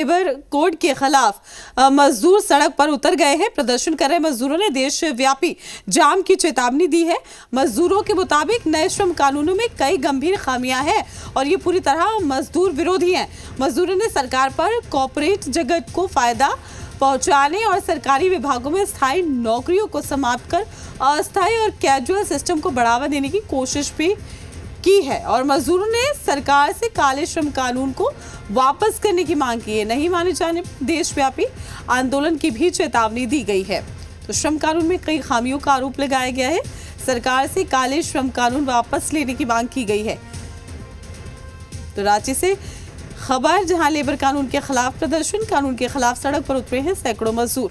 Labour code के खिलाफ मजदूर सड़क पर उतर गए हैं। प्रदर्शन कर रहे मजदूरों ने देशव्यापी जाम की चेतावनी दी है। मजदूरों के मुताबिक नए श्रम कानूनों में कई गंभीर खामियां हैं और ये पूरी तरह मजदूर विरोधी हैं। मजदूरों ने सरकार पर कॉर्पोरेट जगत को फायदा पहुंचाने और सरकारी विभागों में स्थायी नौकरियों को समाप्त कर अस्थायी और कैजुअल सिस्टम को बढ़ावा देने की कोशिश भी की है और मजदूरों ने सरकार से काले श्रम कानून को वापस करने की मांग की है। नहीं माने जाने देशव्यापी आंदोलन की भी चेतावनी दी गई है। तो श्रम कानून में कई खामियों का आरोप लगाया गया है। सरकार से काले श्रम कानून वापस लेने की मांग की गई है। तो रांची से खबर, जहां लेबर कानून के खिलाफ प्रदर्शन, कानून के खिलाफ सड़क पर उतरे हैं सैकड़ों मजदूर।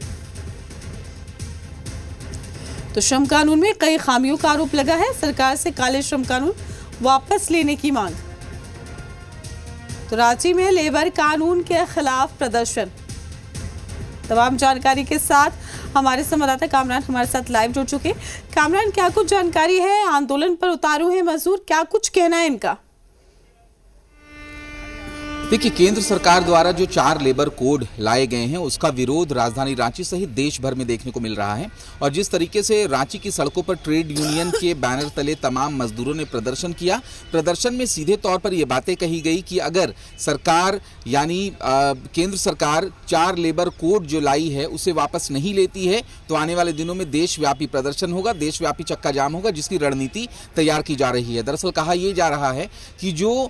तो श्रम कानून में कई खामियों का आरोप लगा है। सरकार से काले श्रम कानून वापस लेने की मांग। तो रांची में लेबर कानून के खिलाफ प्रदर्शन। तमाम जानकारी के साथ हमारे संवाददाता कामरान हमारे साथ लाइव जुड़ चुके। कामरान, क्या कुछ जानकारी है? आंदोलन पर उतारू हैं मजदूर, क्या कुछ कहना है इनका? देखिए, केंद्र सरकार द्वारा जो 4 लेबर कोड लाए गए हैं उसका विरोध राजधानी रांची सहित देश भर में देखने को मिल रहा है। और जिस तरीके से रांची की सड़कों पर ट्रेड यूनियन के बैनर तले तमाम मजदूरों ने प्रदर्शन किया, प्रदर्शन में सीधे तौर पर ये बातें कही गई कि अगर सरकार यानी केंद्र सरकार 4 लेबर कोड जो लाई है उसे वापस नहीं लेती है तो आने वाले दिनों में देशव्यापी प्रदर्शन होगा, देशव्यापी चक्का जाम होगा, जिसकी रणनीति तैयार की जा रही है। दरअसल कहा यह जा रहा है कि जो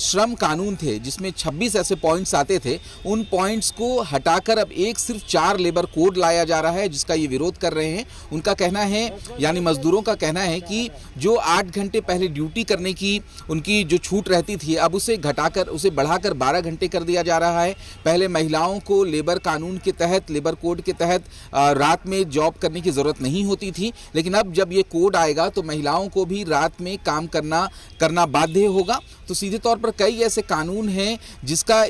श्रम कानून थे जिसमें 26 ऐसे पॉइंट्स आते थे, उन पॉइंट्स को हटाकर अब सिर्फ 4 लेबर कोड लाया जा रहा है, जिसका ये विरोध कर रहे हैं। उनका कहना है, यानी मजदूरों का कहना है कि जो 8 घंटे पहले ड्यूटी करने की उनकी जो छूट रहती थी, अब उसे घटाकर उसे बढ़ाकर 12 घंटे कर दिया जा रहा है। पहले महिलाओं को लेबर कानून के तहत, लेबर कोड के तहत रात में जॉब करने की जरूरत नहीं होती थी, लेकिन अब जब ये कोड आएगा तो महिलाओं को भी रात में काम करना बाध्य होगा। तो सीधे तौर पर कई ऐसे कानून हैं जिसका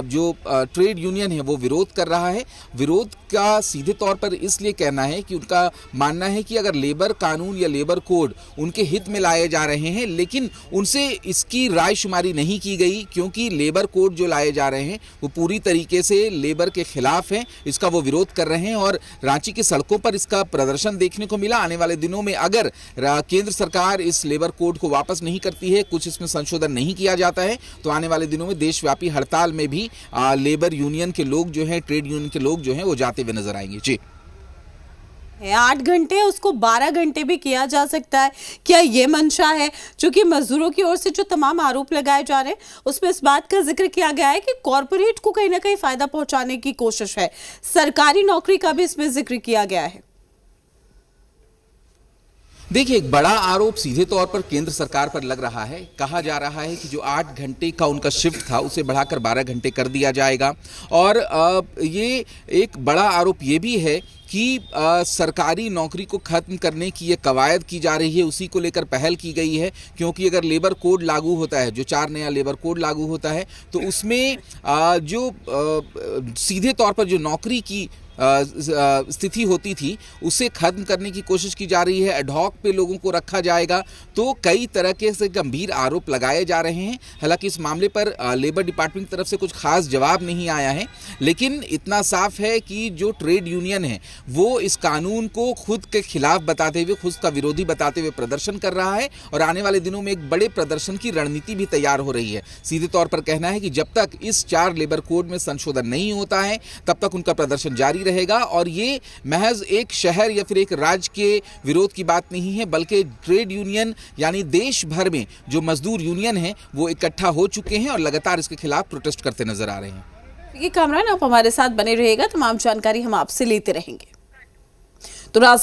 जो ट्रेड यूनियन है वो विरोध कर रहा है। विरोध का सीधे तौर पर इसलिए कहना है कि उनका मानना है कि अगर लेबर कानून या लेबर कोड उनके हित में लाए जा रहे हैं, लेकिन उनसे इसकी रायशुमारी नहीं की गई, क्योंकि लेबर कोड जो लाए जा रहे हैं वो पूरी तरीके से लेबर के खिलाफ हैं। इसका वो विरोध कर रहे हैं और रांची की सड़कों पर इसका प्रदर्शन देखने को मिला। आने वाले दिनों में अगर केंद्र सरकार इस लेबर कोड को वापस नहीं करती है, कुछ इसमें संशोधन नहीं किया जाता है, तो आने वाले दिनों में देशव्यापी हड़ताल में भी लेबर यूनियन के लोग जो हैं, ट्रेड यूनियन के लोग जो हैं, वो जाते हुए नजर आएंगे। जी, 8 घंटे उसको 12 घंटे भी किया जा सकता है, क्या ये मंशा है? क्योंकि मजदूरों की ओर से जो तमाम आरोप लगाए जा रहे हैं उसमें इस बात का जिक्र किया गया है कि कॉर्पोरेट को कहीं ना कहीं फायदा पहुंचाने की कोशिश है। सरकारी नौकरी का भी इसमें जिक्र किया गया है। देखिए, एक बड़ा आरोप सीधे तौर पर केंद्र सरकार पर लग रहा है। कहा जा रहा है कि जो 8 घंटे का उनका शिफ्ट था उसे बढ़ाकर 12 घंटे कर दिया जाएगा। और ये एक बड़ा आरोप ये भी है कि सरकारी नौकरी को खत्म करने की ये कवायद की जा रही है, उसी को लेकर पहल की गई है। क्योंकि अगर लेबर कोड लागू होता है, जो 4 नया लेबर कोड लागू होता है, तो उसमें जो सीधे तौर पर जो नौकरी की स्थिति होती थी उसे खत्म करने की कोशिश की जा रही है। एडहॉक पे लोगों को रखा जाएगा। तो कई तरह के से गंभीर आरोप लगाए जा रहे हैं। हालांकि इस मामले पर लेबर डिपार्टमेंट की तरफ से कुछ खास जवाब नहीं आया है, लेकिन इतना साफ है कि जो ट्रेड यूनियन है वो इस कानून को खुद के खिलाफ बताते हुए, खुद का विरोधी बताते हुए प्रदर्शन कर रहा है और आने वाले दिनों में एक बड़े प्रदर्शन की रणनीति भी तैयार हो रही है। सीधे तौर पर कहना है कि जब तक इस 4 लेबर कोड में संशोधन नहीं होता है तब तक उनका प्रदर्शन जारी रहेगा। और ये महज एक शहर या फिर एक राज्य के विरोध की बात नहीं है, बल्कि ट्रेड यूनियन यानी देश भर में जो मजदूर यूनियन है वो इकट्ठा हो चुके हैं और लगातार इसके खिलाफ प्रोटेस्ट करते नजर आ रहे हैं। कामरान, आप हमारे साथ बने रहिएगा, तमाम जानकारी हम आपसे लेते रहेंगे। तो